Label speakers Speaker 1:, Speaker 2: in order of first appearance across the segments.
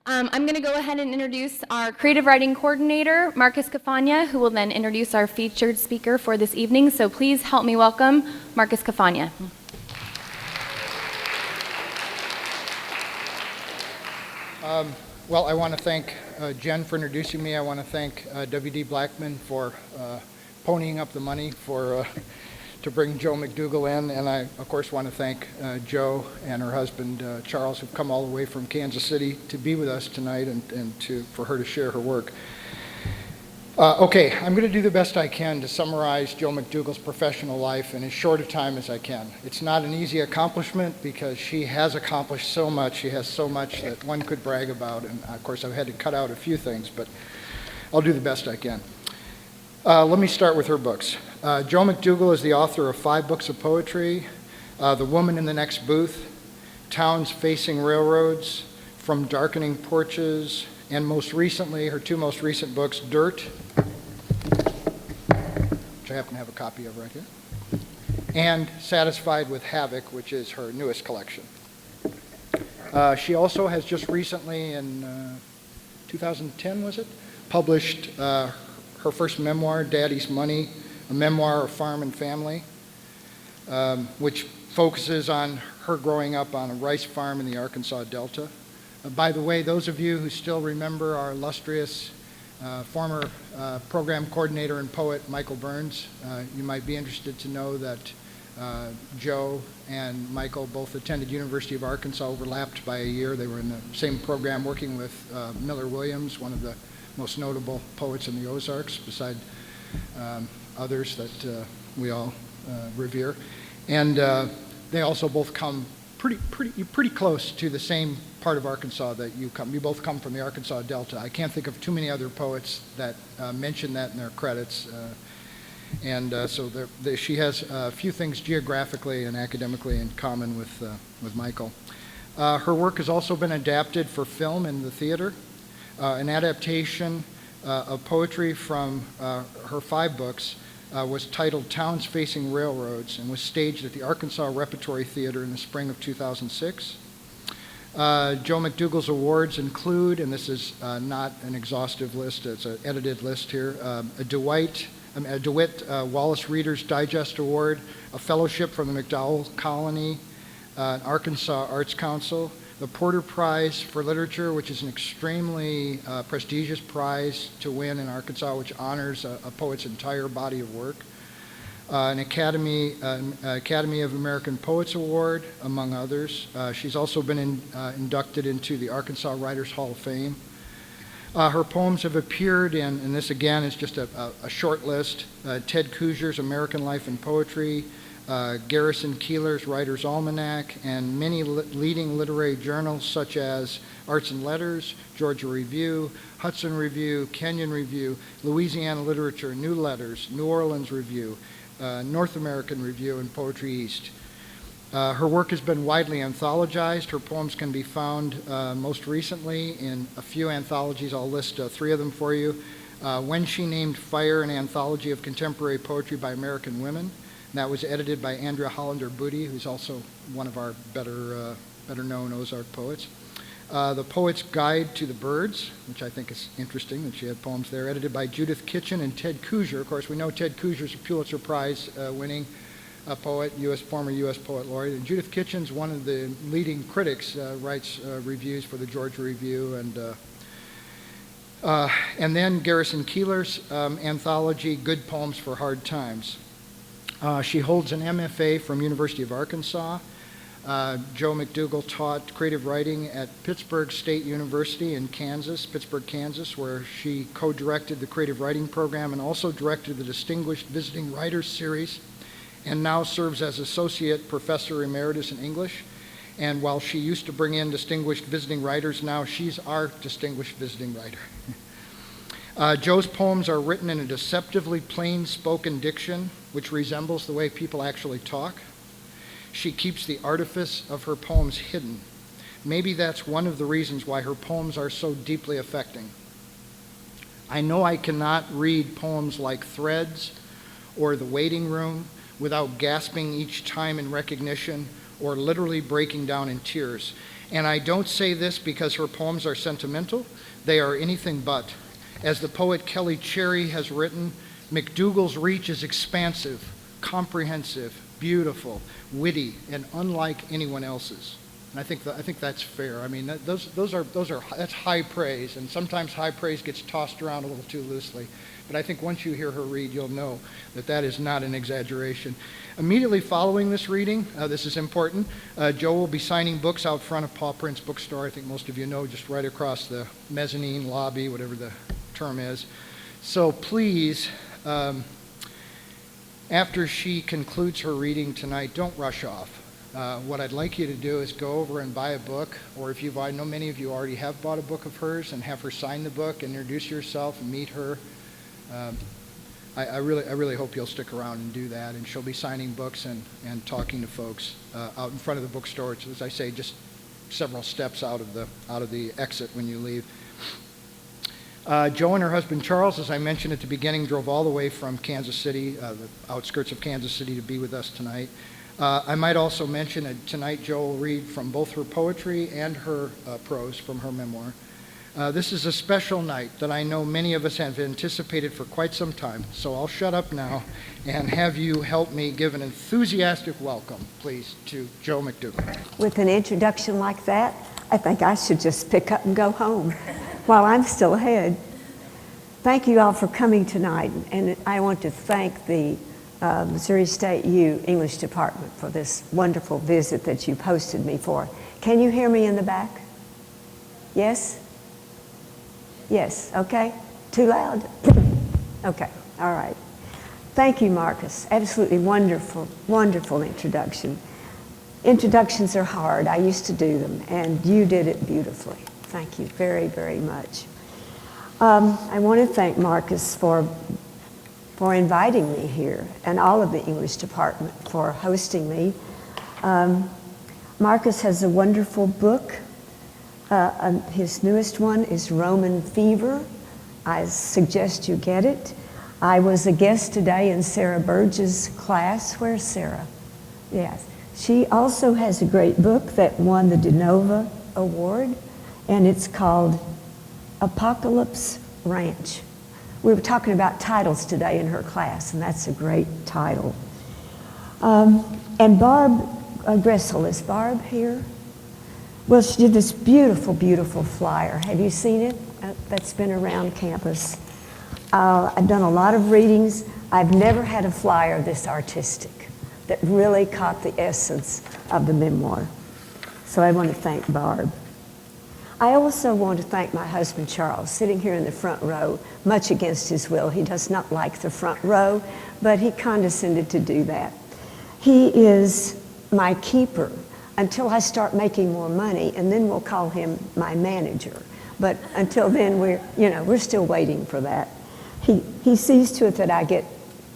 Speaker 1: I'm going to go ahead and introduce our creative writing coordinator, Marcus Cafagna, who will then introduce our featured speaker for this evening. So please help me welcome Marcus Cafagna.
Speaker 2: Well, I want to thank Jen for introducing me. I want to thank W.D. Blackman for ponying up the money to bring Joe McDougall in. And I, of course, want to thank Joe and her husband, Charles, who've come all the way from Kansas City to be with us tonight and for her to share her work. Okay, I'm going to do the best I can to summarize Joe McDougall's professional life in as short a time as I can. It's not an easy accomplishment because she has accomplished so much. She has so much that one could brag about, and of course I've had to cut out a few things, but I'll do the best I can. Let me start with her books. Joe McDougall is the author of 5 books of poetry, The Woman in the Next Booth, Towns Facing Railroads, From Darkening Porches, and most recently, her 2 most recent books, Dirt, which I happen to have a copy of right here, and Satisfied with Havoc, which is her newest collection. She also has just recently, in 2010 was it, published her first memoir, Daddy's Money, a memoir of farm and family, which focuses on her growing up on a rice farm in the Arkansas Delta. By the way, those of you who still remember our illustrious former program coordinator and poet, Michael Burns, you might be interested to know that Joe and Michael both attended University of Arkansas, overlapped by a year. They were in the same program working with Miller Williams, one of the most notable poets in the Ozarks, beside others that we all revere. And they also both come pretty close to the same part of Arkansas that you come. You both come from the Arkansas Delta. I can't think of too many other poets that mention that in their credits. So she has a few things geographically and academically in common with Michael. Her work has also been adapted for film and the theater. An adaptation of poetry from her 5 books was titled Towns Facing Railroads and was staged at the Arkansas Repertory Theater in the spring of 2006. Joe McDougall's awards include, and this is not an exhaustive list, it's an edited list here, a DeWitt Wallace Reader's Digest Award, a fellowship from the McDougall Colony, an Arkansas Arts Council, the Porter Prize for Literature, which is an extremely prestigious prize to win in Arkansas, which honors a poet's entire body of work, an Academy of American Poets Award, among others. She's also been inducted into the Arkansas Writers Hall of Fame. Her poems have appeared in, and this again is just a short list, Ted Koozer's American Life and Poetry, Garrison Keillor's Writer's Almanac, and many leading literary journals such as Arts and Letters, Georgia Review, Hudson Review, Kenyon Review, Louisiana Literature, New Letters, New Orleans Review, North American Review, and Poetry East. Her work has been widely anthologized. Her poems can be found most recently in a few anthologies. I'll list 3 of them for you. When She Named Fire, an anthology of contemporary poetry by American women. That was edited by Andrea Hollander Booty, who's also one of our better known Ozark poets. The Poet's Guide to the Birds, which I think is interesting that she had poems there, edited by Judith Kitchen and Ted Kooser. Of course, we know Ted Kooser's a Pulitzer Prize winning poet, former U.S. Poet Laureate. And Judith Kitchen's one of the leading critics, writes reviews for the Georgia Review. And then Garrison Keillor's anthology, Good Poems for Hard Times. She holds an MFA from University of Arkansas. Joe McDougall taught creative writing at Pittsburg State University in Kansas, Pittsburg, Kansas, where she co-directed the creative writing program and also directed the Distinguished Visiting Writers Series, and now serves as Associate Professor Emeritus in English. And while she used to bring in distinguished visiting writers, now she's our distinguished visiting writer. Joe's poems are written in a deceptively plain spoken diction, which resembles the way people actually talk. She keeps the artifice of her poems hidden. Maybe that's one of the reasons why her poems are so deeply affecting. I know I cannot read poems like Threads or The Waiting Room without gasping each time in recognition or literally breaking down in tears. And I don't say this because her poems are sentimental. They are anything but. As the poet Kelly Cherry has written, McDougall's reach is expansive, comprehensive, beautiful, witty, and unlike anyone else's. And I think that's fair. I mean, that's high praise, and sometimes high praise gets tossed around a little too loosely. But I think once you hear her read, you'll know that that is not an exaggeration. Immediately following this reading, this is important, Joe will be signing books out front of Paw Prince Bookstore. I think most of you know, just right across the mezzanine lobby, whatever the term is. So please, after she concludes her reading tonight, don't rush off. What I'd like you to do is go over and buy a book, or if I know many of you already have bought a book of hers, and have her sign the book, introduce yourself, and meet her. I really hope you'll stick around and do that, and she'll be signing books and talking to folks out in front of the bookstore. It's, as I say, just several steps out of the exit when you leave. Joe and her husband Charles, as I mentioned at the beginning, drove all the way from Kansas City, the outskirts of Kansas City, to be with us tonight. I might also mention that tonight Joe will read from both her poetry and her prose from her memoir. This is a special night that I know many of us have anticipated for quite some time, so I'll shut up now and have you help me give an enthusiastic welcome, please, to Joe McDougall.
Speaker 3: With an introduction like that, I think I should just pick up and go home while I'm still ahead. Thank you all for coming tonight, and I want to thank the Missouri State U English Department for this wonderful visit that you've hosted me for. Can you hear me in the back? Yes? Yes, okay. Too loud? Okay, all right. Thank you, Marcus. Absolutely wonderful, wonderful introduction. Introductions are hard. I used to do them, and you did it beautifully. Thank you very, very much. I want to thank Marcus for inviting me here, and all of the English department for hosting me. Marcus has a wonderful book. His newest one is Roman Fever. I suggest you get it. I was a guest today in Sarah Burge's class. Where's Sarah? Yes. She also has a great book that won the DeNova Award, and it's called Apocalypse Ranch. We were talking about titles today in her class, and that's a great title. And Barb Gressel, is Barb here? Well, she did this beautiful, beautiful flyer. Have you seen it? That's been around campus. I've done a lot of readings. I've never had a flyer this artistic that really caught the essence of the memoir. So I want to thank Barb. I also want to thank my husband, Charles, sitting here in the front row, much against his will. He does not like the front row, but he condescended to do that. He is my keeper until I start making more money, and then we'll call him my manager. But until then, we're still waiting for that. He sees to it that I get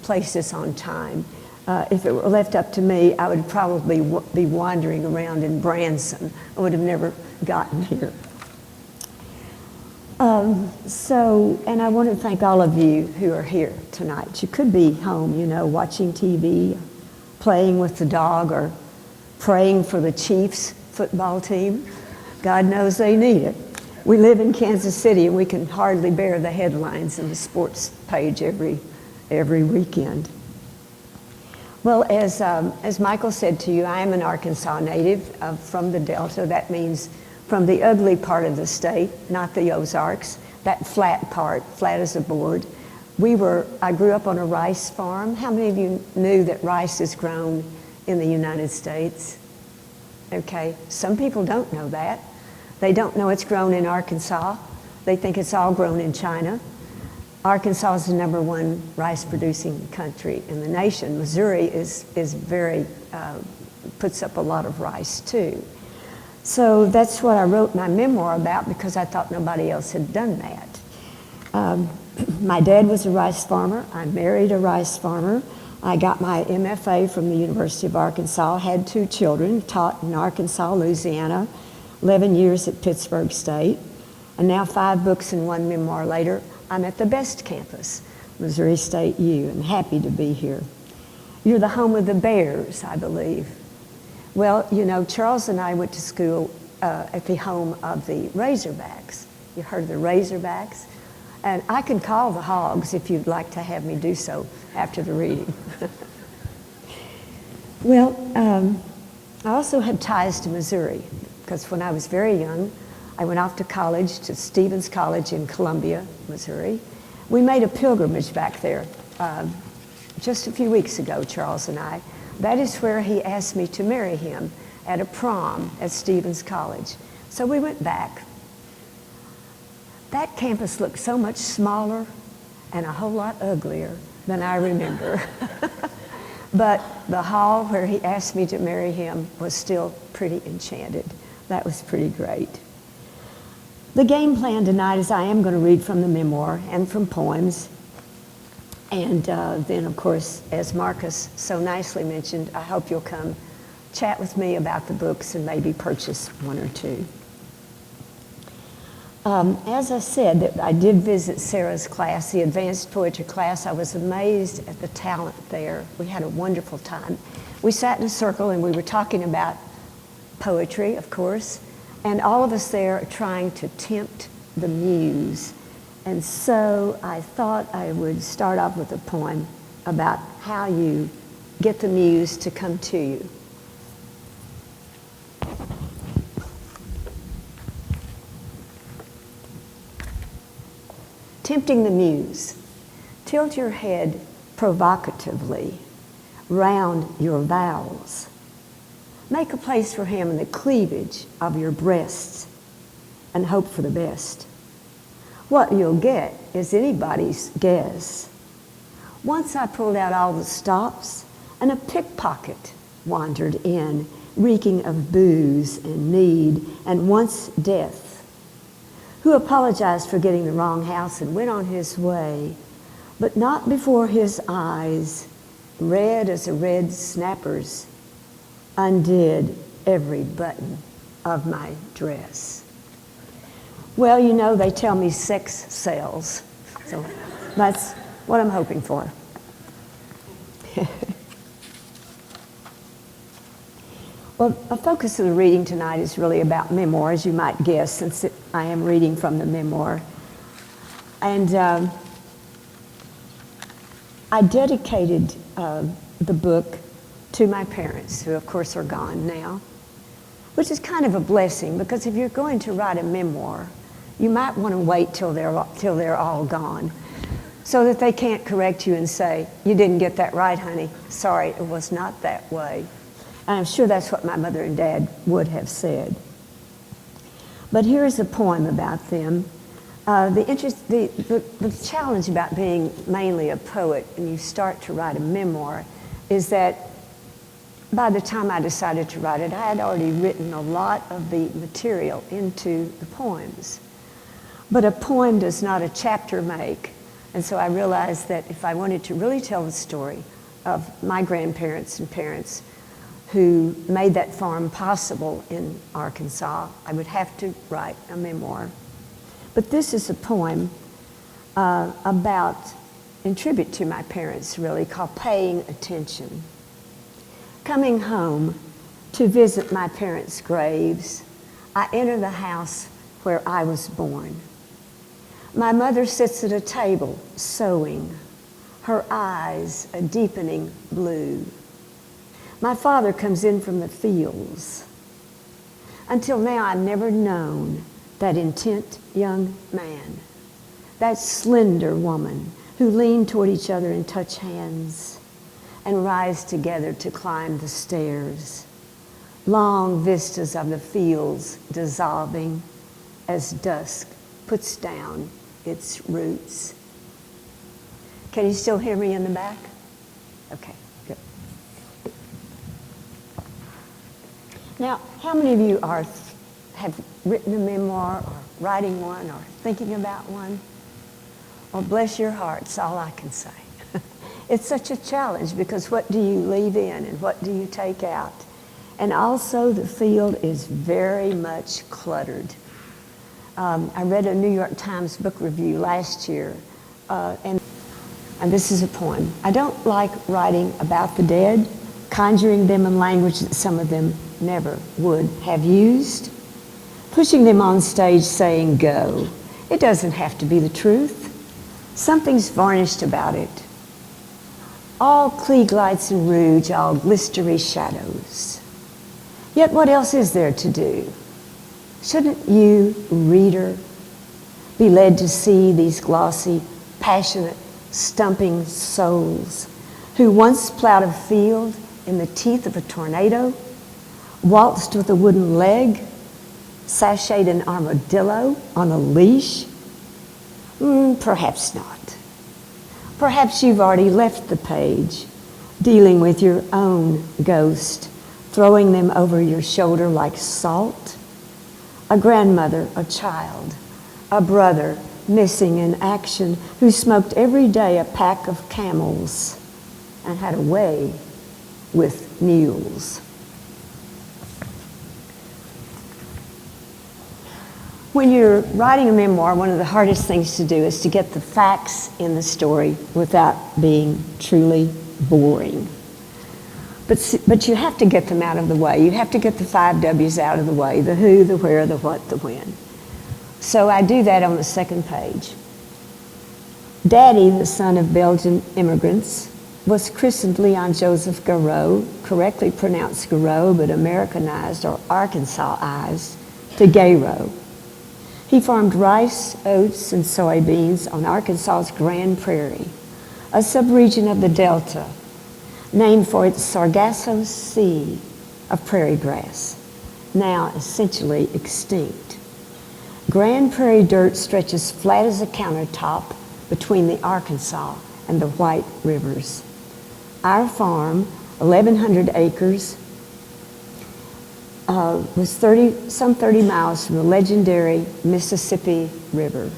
Speaker 3: places on time. If it were left up to me, I would probably be wandering around in Branson. I would have never gotten here. And I want to thank all of you who are here tonight. You could be home, watching TV, playing with the dog, or praying for the Chiefs football team. God knows they need it. We live in Kansas City, and we can hardly bear the headlines in the sports page every weekend. Well, as Michael said to you, I am an Arkansas native from the Delta. That means from the ugly part of the state, not the Ozarks, that flat part, flat as a board. I grew up on a rice farm. How many of you knew that rice is grown in the United States? Okay, some people don't know that. They don't know it's grown in Arkansas. They think it's all grown in China. Arkansas is the #1 rice producing country in the nation. Missouri is very, puts up a lot of rice too. So that's what I wrote my memoir about, because I thought nobody else had done that. My dad was a rice farmer. I married a rice farmer. I got my MFA from the University of Arkansas, had 2 children, taught in Arkansas, Louisiana, 11 years at Pittsburg State, and now 5 books and 1 memoir later, I'm at the best campus, Missouri State U, and happy to be here. You're the home of the Bears, I believe. Well, Charles and I went to school at the home of the Razorbacks. You heard of the Razorbacks? And I can call the Hogs if you'd like to have me do so after the reading. Well, I also had ties to Missouri, because when I was very young, I went off to college, to Stevens College in Columbia, Missouri. We made a pilgrimage back there just a few weeks ago, Charles and I. That is where he asked me to marry him at a prom at Stevens College. So we went back. That campus looked so much smaller and a whole lot uglier than I remember. But the hall where he asked me to marry him was still pretty enchanted. That was pretty great. The game plan tonight is I am going to read from the memoir and from poems. And then, of course, as Marcus so nicely mentioned, I hope you'll come chat with me about the books and maybe purchase one or two. As I said, that I did visit Sarah's class, the advanced poetry class. I was amazed at the talent there. We had a wonderful time. We sat in a circle and we were talking about poetry, of course, and all of us there are trying to tempt the muse. And so I thought I would start off with a poem about how you get the muse to come to you. Tempting the muse. Tilt your head provocatively round your vowels. Make a place for him in the cleavage of your breasts and hope for the best. What you'll get is anybody's guess. Once I pulled out all the stops and a pickpocket wandered in, reeking of booze and need and once death, who apologized for getting the wrong house and went on his way, but not before his eyes, red as a red snapper's, undid every button of my dress. Well, you know, they tell me sex sells, so that's what I'm hoping for. Well, the focus of the reading tonight is really about memoir, as you might guess, since I am reading from the memoir. And I dedicated the book to my parents, who of course are gone now, which is kind of a blessing, because if you're going to write a memoir, you might want to wait till they're all gone, so that they can't correct you and say, "You didn't get that right, honey. Sorry, it was not that way." And I'm sure that's what my mother and dad would have said. But here's a poem about them. The challenge about being mainly a poet and you start to write a memoir is that by the time I decided to write it, I had already written a lot of the material into the poems. But a poem does not a chapter make. And so I realized that if I wanted to really tell the story of my grandparents and parents who made that farm possible in Arkansas, I would have to write a memoir. But this is a poem about, in tribute to my parents really, called Paying Attention. Coming home to visit my parents' graves, I enter the house where I was born. My mother sits at a table sewing, her eyes a deepening blue. My father comes in from the fields. Until now, I've never known that intent young man, that slender woman who lean toward each other and touch hands and rise together to climb the stairs. Long vistas of the fields dissolving as dusk puts down its roots. Can you still hear me in the back? Okay. Now, how many of you have written a memoir or writing one or thinking about one? Well, bless your hearts, all I can say. It's such a challenge because what do you leave in and what do you take out? And also the field is very much cluttered. I read a New York Times book review last year, and this is a poem. I don't like writing about the dead, conjuring them in language that some of them never would have used. pushing them on stage saying go. It doesn't have to be the truth. Something's varnished about it. All Klieg lights and rouge, all glistery shadows. Yet what else is there to do? Shouldn't you, reader, be led to see these glossy, passionate, stumping souls who once plowed a field in the teeth of a tornado, waltzed with a wooden leg, sashayed an armadillo on a leash? Perhaps not. Perhaps you've already left the page, dealing with your own ghost, throwing them over your shoulder like salt. A grandmother, a child, a brother missing in action who smoked every day a pack of Camels and had a way with mules. When you're writing a memoir, one of the hardest things to do is to get the facts in the story without being truly boring. But you have to get them out of the way. You have to get the 5 W's out of the way: the who, the where, the what, the when. So I do that on the second page. Daddy, the son of Belgian immigrants, was christened Leon Joseph Garreau, correctly pronounced Garreau, but Americanized or Arkansasized to Gayro. He farmed rice, oats, and soybeans on Arkansas's Grand Prairie, a subregion of the Delta, named for its Sargasso Sea of prairie grass, now essentially extinct. Grand Prairie dirt stretches flat as a countertop between the Arkansas and the White Rivers. Our farm, 1,100 acres, was some 30 miles from the legendary Mississippi River.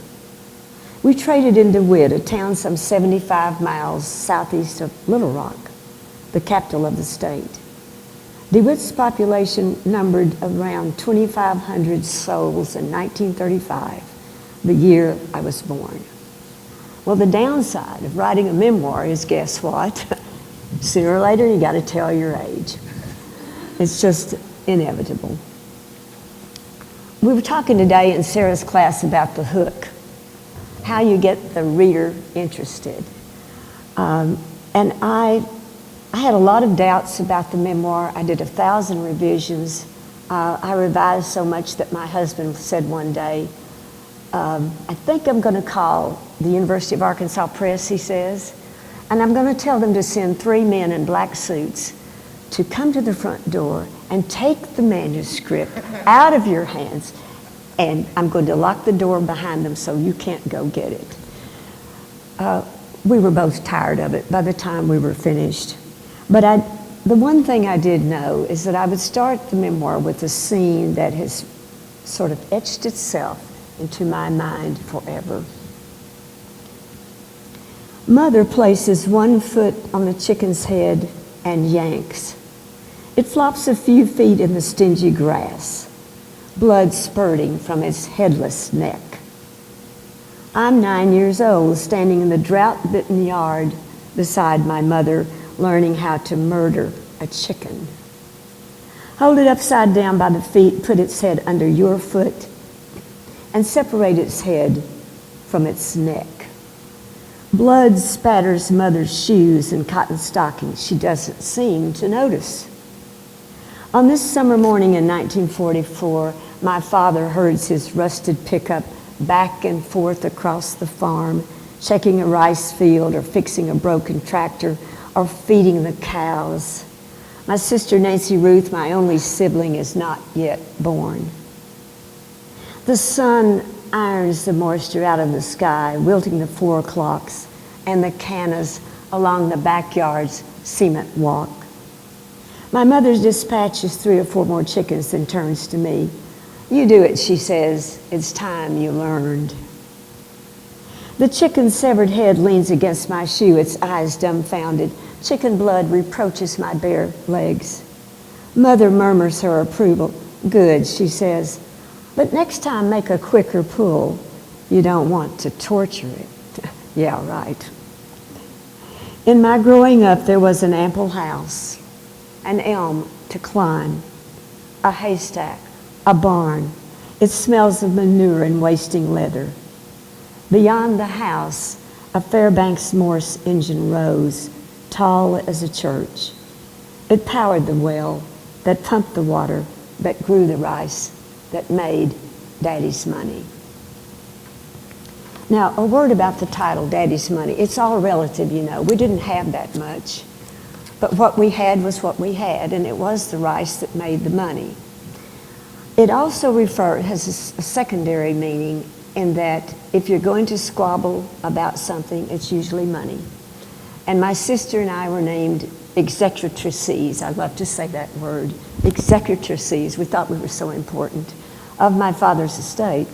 Speaker 3: We traded in DeWitt, a town some 75 miles southeast of Little Rock, the capital of the state. DeWitt's population numbered around 2,500 souls in 1935, the year I was born. Well, the downside of writing a memoir is, guess what? Sooner or later, you got to tell your age. It's just inevitable. We were talking today in Sarah's class about the hook, how you get the reader interested. And I had a lot of doubts about the memoir. I did 1,000 revisions. I revised so much that my husband said one day, I think I'm going to call the University of Arkansas Press, he says, and I'm going to tell them to send 3 men in black suits to come to the front door and take the manuscript out of your hands, and I'm going to lock the door behind them so you can't go get it. We were both tired of it by the time we were finished. But the one thing I did know is that I would start the memoir with a scene that has sort of etched itself into my mind forever. Mother places one foot on the chicken's head and yanks. It flops a few feet in the stingy grass, blood spurting from its headless neck. I'm 9 years old, standing in the drought-bitten yard beside my mother, learning how to murder a chicken. Hold it upside down by the feet, put its head under your foot, and separate its head from its neck. Blood spatters mother's shoes and cotton stockings. She doesn't seem to notice. On this summer morning in 1944, my father herds his rusted pickup back and forth across the farm, checking a rice field or fixing a broken tractor or feeding the cows. My sister Nancy Ruth, my only sibling, is not yet born. The sun irons the moisture out of the sky, wilting the 4 o'clocks and the cannas along the backyard's cement walk. My mother dispatches 3 or 4 more chickens, then turns to me. You do it, she says. It's time you learned. The chicken's severed head leans against my shoe, its eyes dumbfounded. Chicken blood reproaches my bare legs. Mother murmurs her approval. Good, she says. But next time, make a quicker pull. You don't want to torture it. Yeah, right. In my growing up, there was an ample house, an elm to climb, a haystack, a barn, It smells of manure and wasting leather. Beyond the house, a Fairbanks Morse engine rose, tall as a church. It powered the well that pumped the water, that grew the rice, that made Daddy's money. Now, a word about the title, Daddy's Money. It's all relative, you know. We didn't have that much. But what we had was what we had, and it was the rice that made the money. It also has a secondary meaning in that if you're going to squabble about something, it's usually money. And my sister and I were named executrices. I love to say that word, executrices. We thought we were so important of my father's estate.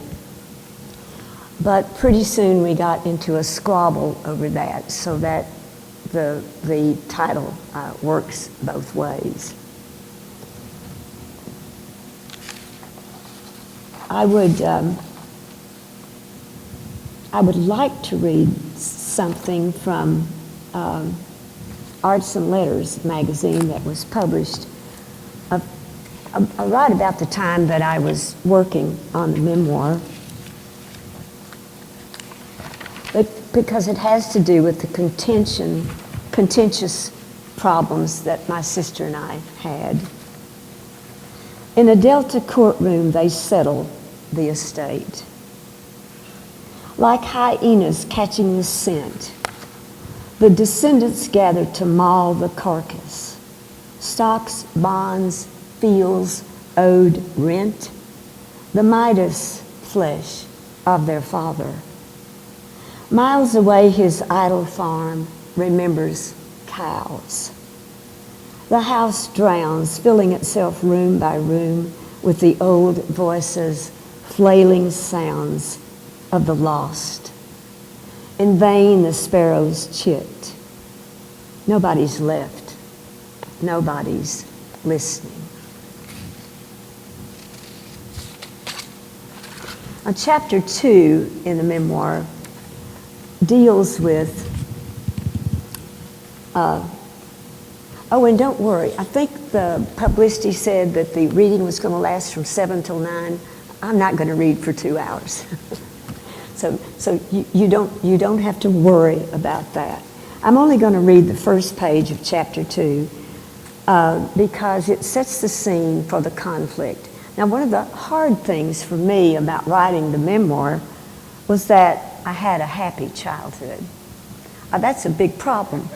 Speaker 3: But pretty soon we got into a squabble over that, so that the title works both ways. I would like to read something from Arts and Letters magazine that was published right about the time that I was working on the memoir, because it has to do with the contentious problems that my sister and I had. In a Delta courtroom, they settle the estate. Like hyenas catching the scent, the descendants gather to maul the carcass. Stocks, bonds, fields owed rent, the Midas flesh of their father. Miles away, his idle farm remembers cows. The house drowns, filling itself room by room with the old voices, flailing sounds of the lost. In vain the sparrows chit. Nobody's left. Nobody's listening. Now, chapter 2 in the memoir deals with, oh, and don't worry, I think the publicity said that the reading was going to last from 7 till 9. I'm not going to read for 2 hours. So you don't have to worry about that. I'm only going to read the first page of chapter 2 because it sets the scene for the conflict. Now, one of the hard things for me about writing the memoir was that I had a happy childhood. That's a big problem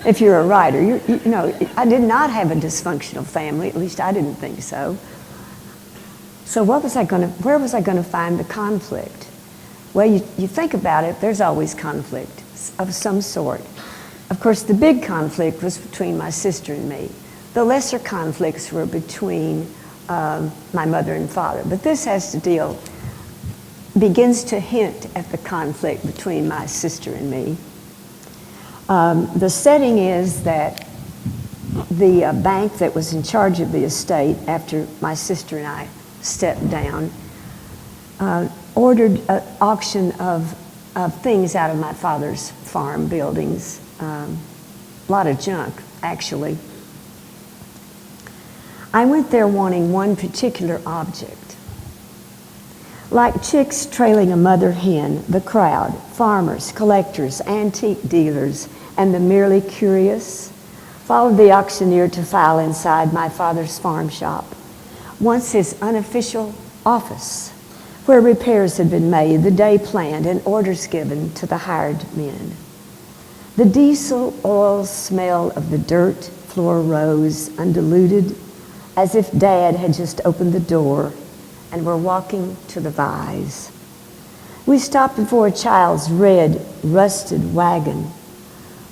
Speaker 3: if you're a writer. You know, I did not have a dysfunctional family, at least I didn't think so. So where was I going to find the conflict? Well, you think about it, there's always conflict of some sort. Of course, the big conflict was between my sister and me. The lesser conflicts were between my mother and father. But this begins to hint at the conflict between my sister and me. The setting is that the bank that was in charge of the estate after my sister and I stepped down ordered an auction of things out of my father's farm buildings, a lot of junk, actually. I went there wanting one particular object. Like chicks trailing a mother hen, the crowd, farmers, collectors, antique dealers, and the merely curious followed the auctioneer to file inside my father's farm shop, once his unofficial office, where repairs had been made, the day planned, and orders given to the hired men. The diesel oil smell of the dirt floor rose undiluted, as if Dad had just opened the door and were walking to the vise. We stopped before a child's red, rusted wagon.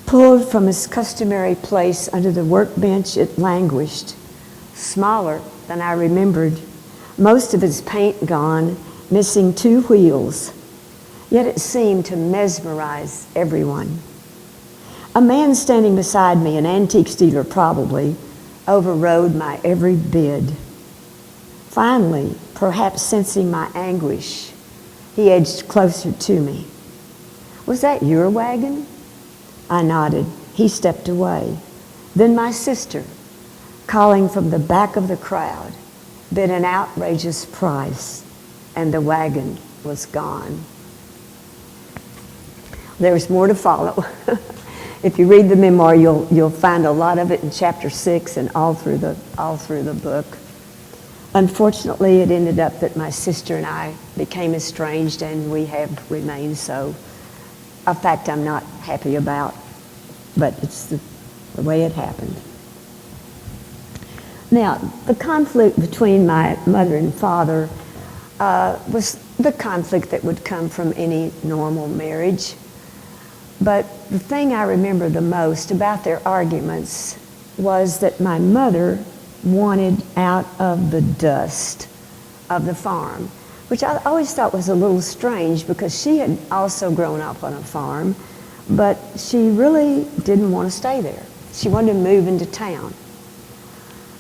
Speaker 3: Pulled from its customary place under the workbench, it languished, smaller than I remembered, most of its paint gone, missing 2 wheels. Yet it seemed to mesmerize everyone. A man standing beside me, an antiques dealer probably, overrode my every bid. Finally, perhaps sensing my anguish, he edged closer to me. "Was that your wagon?" I nodded. He stepped away. Then my sister, calling from the back of the crowd, bid an outrageous price. and the wagon was gone. There's more to follow. If you read the memoir, you'll find a lot of it in chapter 6 and all through the book. Unfortunately, it ended up that my sister and I became estranged, and we have remained so. A fact I'm not happy about, but it's the way it happened. Now, the conflict between my mother and father was the conflict that would come from any normal marriage. But the thing I remember the most about their arguments was that my mother wanted out of the dust of the farm, which I always thought was a little strange because she had also grown up on a farm, but she really didn't want to stay there. She wanted to move into town.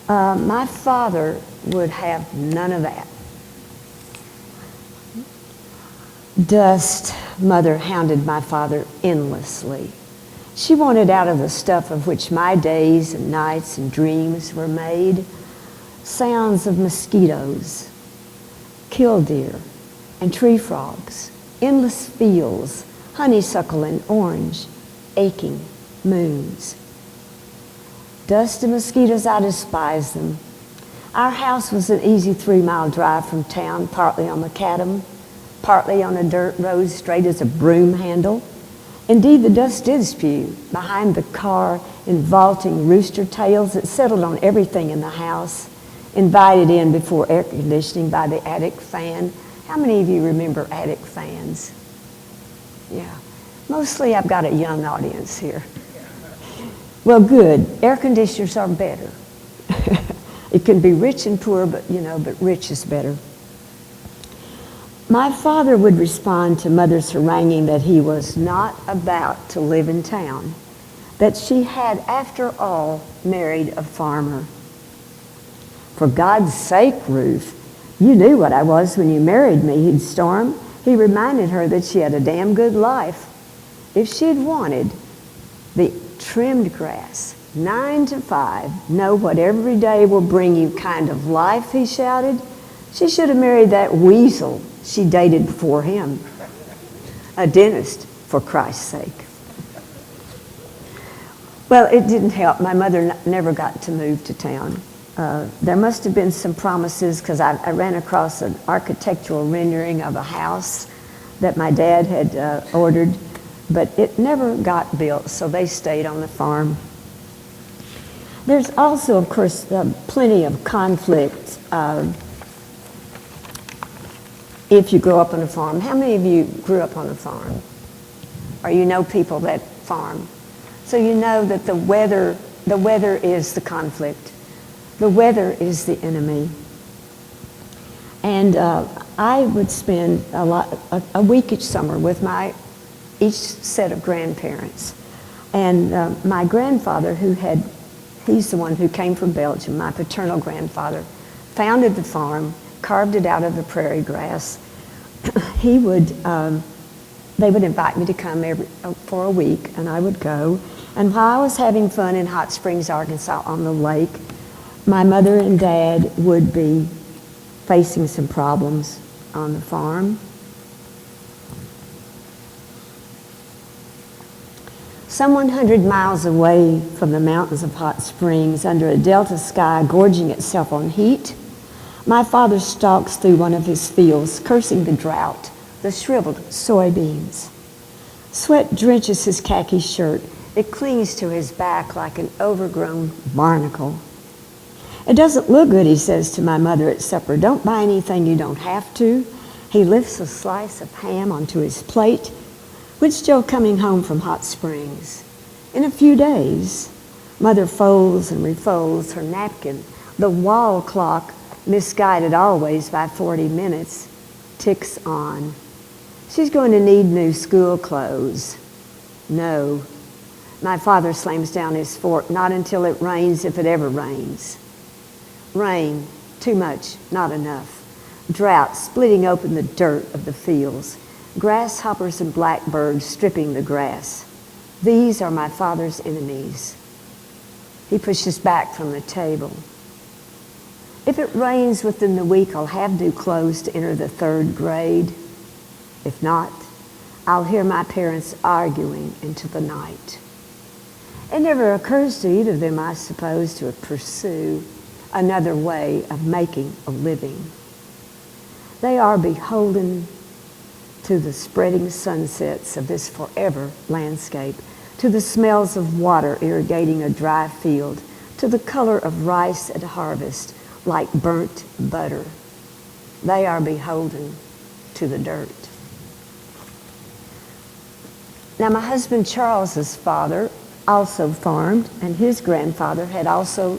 Speaker 3: My father would have none of that. Dust, Mother hounded my father endlessly. She wanted out of the stuff of which my days and nights and dreams were made. Sounds of mosquitoes, killdeer, and tree frogs, endless fields, honeysuckle and orange, aching moons. Dust and mosquitoes, I despise them. Our house was an easy 3-mile drive from town, partly on macadam, partly on a dirt road straight as a broom handle. Indeed, the dust did spew behind the car in vaulting rooster tails that settled on everything in the house, invited in before air conditioning by the attic fan. How many of you remember attic fans? Yeah, mostly I've got a young audience here. Well, good. Air conditioners are better. It can be rich and poor, but rich is better. My father would respond to Mother's haranguing that he was not about to live in town, that she had, after all, married a farmer. For God's sake, Ruth, you knew what I was when you married me, he'd storm. He reminded her that she had a damn good life. If she'd wanted the trimmed grass, 9 to 5, know what every day will bring you kind of life, he shouted, she should have married that weasel she dated before him, a dentist, for Christ's sake. Well, it didn't help. My mother never got to move to town. There must have been some promises because I ran across an architectural rendering of a house that my dad had ordered, but it never got built, so they stayed on the farm. There's also, of course, plenty of conflict if you grow up on a farm. How many of you grew up on a farm? Or you know people that farm? So you know that the weather is the conflict. The weather is the enemy. And I would spend a week each summer with each set of grandparents. And my grandfather, he's the one who came from Belgium, my paternal grandfather, founded the farm, carved it out of the prairie grass. They would invite me to come for a week, and I would go. And while I was having fun in Hot Springs, Arkansas on the lake, my mother and dad would be facing some problems on the farm. Some 100 miles away from the mountains of Hot Springs, under a delta sky gorging itself on heat, my father stalks through one of his fields, cursing the drought, the shriveled soybeans. Sweat drenches his khaki shirt. It clings to his back like an overgrown barnacle. It doesn't look good, he says to my mother at supper. Don't buy anything you don't have to. He lifts a slice of ham onto his plate. We're still coming home from Hot Springs. In a few days, Mother folds and refolds her napkin. The wall clock, misguided always by 40 minutes, ticks on. She's going to need new school clothes. No. My father slams down his fork. Not until it rains, if it ever rains. Rain, too much, not enough. Drought, splitting open the dirt of the fields. Grasshoppers and blackbirds stripping the grass. These are my father's enemies. He pushes back from the table. If it rains within the week, I'll have new clothes to enter the 3rd grade. If not, I'll hear my parents arguing into the night. It never occurs to either of them, I suppose, to pursue another way of making a living. They are beholden to the spreading sunsets of this forever landscape, to the smells of water irrigating a dry field, to the color of rice at harvest like burnt butter. They are beholden to the dirt. Now, my husband Charles's father also farmed, and his grandfather had also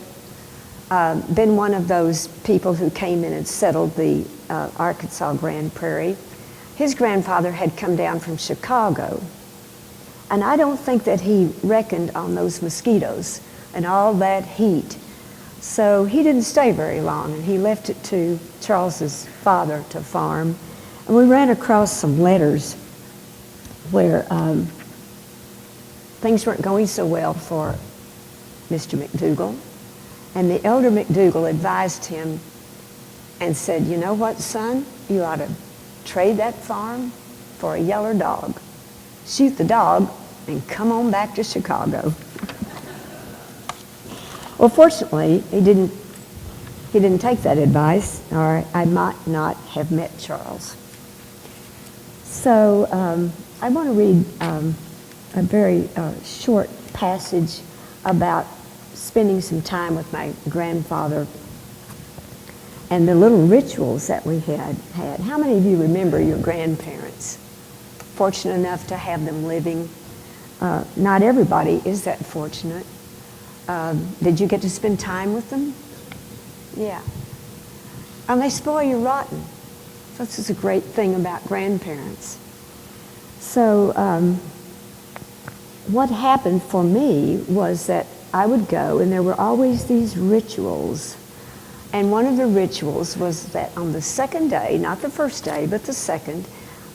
Speaker 3: been one of those people who came in and settled the Arkansas Grand Prairie. His grandfather had come down from Chicago, and I don't think that he reckoned on those mosquitoes and all that heat. So he didn't stay very long, and he left it to Charles's father to farm. And we ran across some letters where things weren't going so well for Mr. McDougall. And the elder McDougall advised him and said, "You know what, son? You ought to trade that farm for a yeller dog. Shoot the dog and come on back to Chicago." Well, fortunately, he didn't take that advice, or I might not have met Charles. So I want to read a very short passage about spending some time with my grandfather and the little rituals that we had. How many of you remember your grandparents? Fortunate enough to have them living. Not everybody is that fortunate. Did you get to spend time with them? Yeah. And they spoil you rotten. This is a great thing about grandparents. So what happened for me was that I would go, and there were always these rituals. And one of the rituals was that on the second day, not the first day, but the second,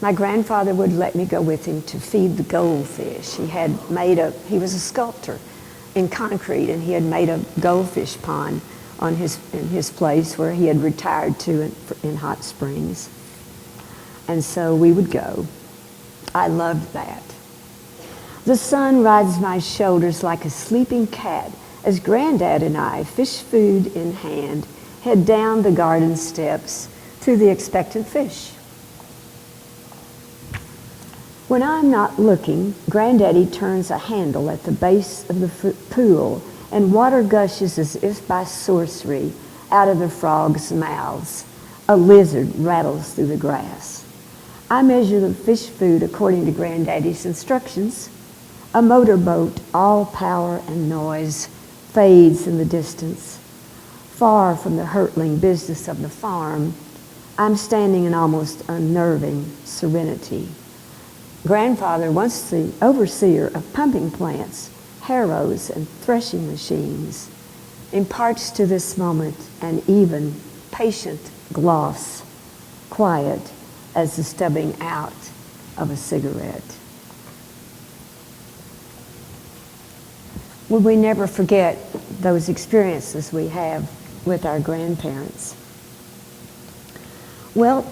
Speaker 3: my grandfather would let me go with him to feed the goldfish. He was a sculptor in concrete, and he had made a goldfish pond in his place where he had retired to in Hot Springs. And so we would go. I loved that. The sun rides my shoulders like a sleeping cat as Granddad and I, fish food in hand, head down the garden steps to the expectant fish. When I'm not looking, Granddaddy turns a handle at the base of the pool, and water gushes as if by sorcery out of the frogs' mouths. A lizard rattles through the grass. I measure the fish food according to Granddaddy's instructions. A motorboat, all power and noise, fades in the distance. Far from the hurtling business of the farm, I'm standing in almost unnerving serenity. Grandfather, once the overseer of pumping plants, harrows, and threshing machines, imparts to this moment an even, patient gloss, quiet as the stubbing out of a cigarette. Will we never forget those experiences we have with our grandparents? Well,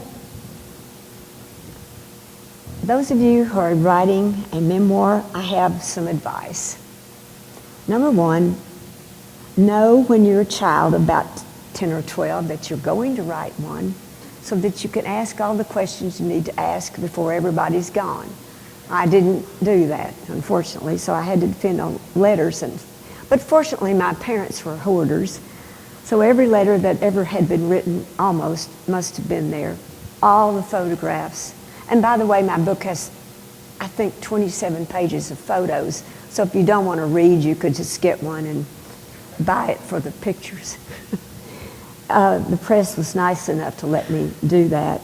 Speaker 3: those of you who are writing a memoir, I have some advice. Number one, know when you're a child, about 10 or 12, that you're going to write one so that you can ask all the questions you need to ask before everybody's gone. I didn't do that, unfortunately, so I had to depend on letters. But fortunately, my parents were hoarders, so every letter that ever had been written almost must have been there. All the photographs. And by the way, my book has, I think, 27 pages of photos, so if you don't want to read, you could just get one and buy it for the pictures. The press was nice enough to let me do that.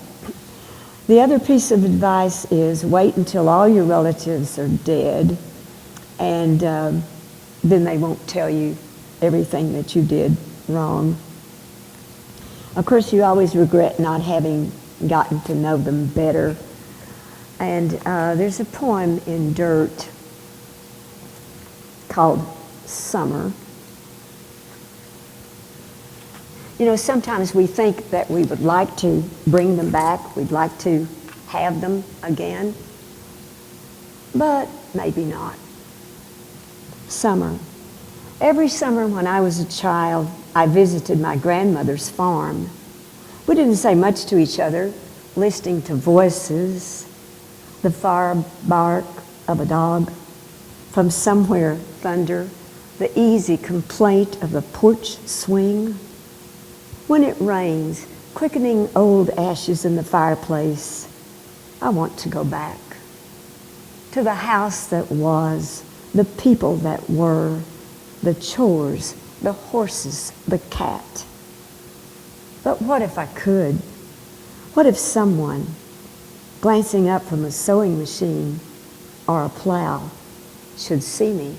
Speaker 3: The other piece of advice is wait until all your relatives are dead, and then they won't tell you everything that you did wrong. Of course, you always regret not having gotten to know them better. And there's a poem in Dirt called Summer. You know, sometimes we think that we would like to bring them back, we'd like to have them again, but maybe not. Summer. Every summer when I was a child, I visited my grandmother's farm. We didn't say much to each other, listening to voices, the far bark of a dog, from somewhere thunder, the easy complaint of the porch swing. When it rains, quickening old ashes in the fireplace, I want to go back to the house that was, the people that were, the chores, the horses, the cat. But what if I could? What if someone, glancing up from a sewing machine or a plow, should see me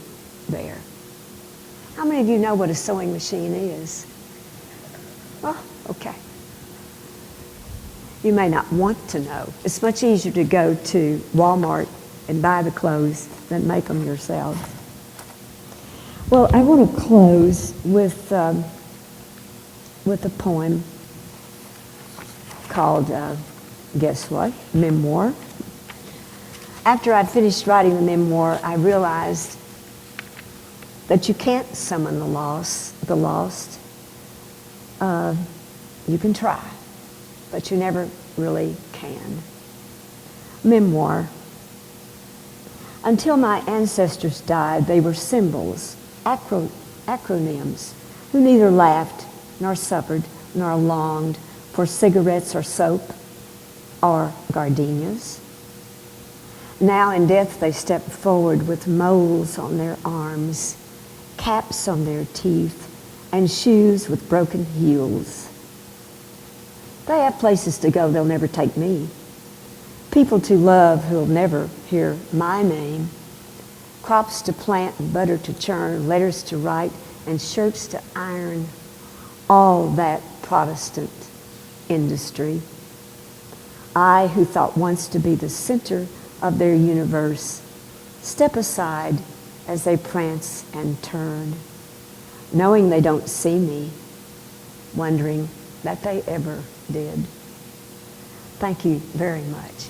Speaker 3: there? How many of you know what a sewing machine is? Oh, okay. You may not want to know. It's much easier to go to Walmart and buy the clothes than make them yourself. Well, I want to close with a poem called, guess what? Memoir. After I'd finished writing the memoir, I realized that you can't summon the lost. You can try, but you never really can. Memoir. Until my ancestors died, they were symbols, acronyms, who neither laughed, nor suffered, nor longed for cigarettes or soap or gardenias. Now in death they step forward with moles on their arms, caps on their teeth, and shoes with broken heels. They have places to go, they'll never take me. People to love who'll never hear my name. Crops to plant and butter to churn, letters to write and shirts to iron. All that Protestant industry. I, who thought once to be the center of their universe, step aside as they prance and turn, knowing they don't see me, wondering that they ever did. Thank you very much.